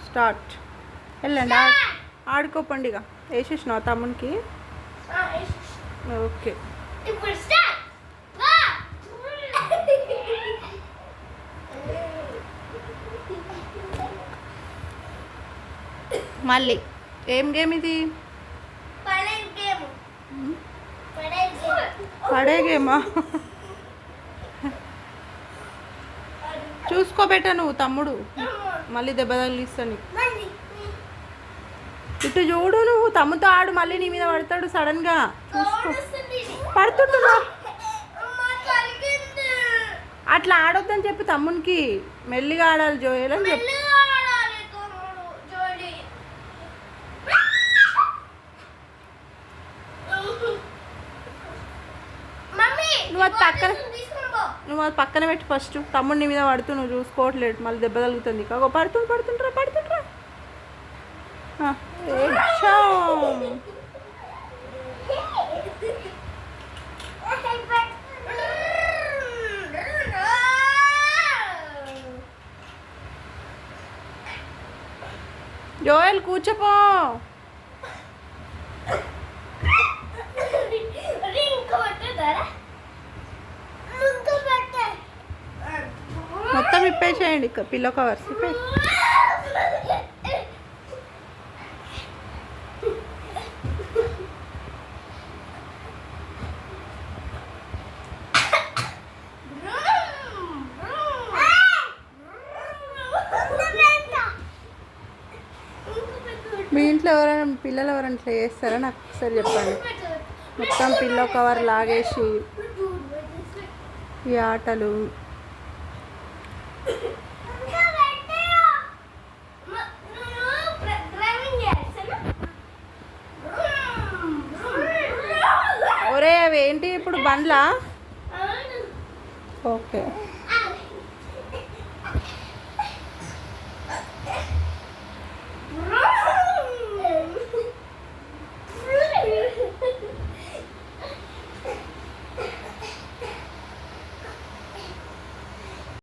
Start. వెళ్ళండి ఆడుకోపండి. ఇక వేసేసినావు తమ్మునికి. ఓకే మళ్ళీ ఏం గేమ్ ఇది? పడే గేమా? చూసుకోబెట్ట నువ్వు తమ్ముడు, మళ్ళీ దెబ్బ తగిలిస్తాను. ఇటు చూడు, నువ్వు తమ్ముతో ఆడు, మళ్ళీ నీ మీద పడతాడు సడన్గా. చూసుకో, పడుతుంటున్నా. అట్లా ఆడొద్దని చెప్పి తమ్మునికి, మెల్లిగా ఆడాలి జోయల్ అని చెప్పి. నువ్వు అది పక్కన పెట్టి ఫస్ట్. తమ్ముడిని మీద పడుతూ నువ్వు చూసుకోవట్లేదు, మళ్ళీ దెబ్బ తగులుతుంది. కాక పడుతుంటారా. జోయల్ కూర్చోపో. మొత్తం ఇప్పేసేయండి పిల్లో కవర్స్. మీ ఇంట్లో ఎవరైనా పిల్లలు ఎవరైనా ఇట్లా చేస్తారా? నాకు ఒకసారి చెప్పండి. మొత్తం పిల్లో కవర్ లాగేసి ఈ ఆటలు. ఒరే అవి ఏంటి ఇప్పుడు బండ్లా? ఓకే.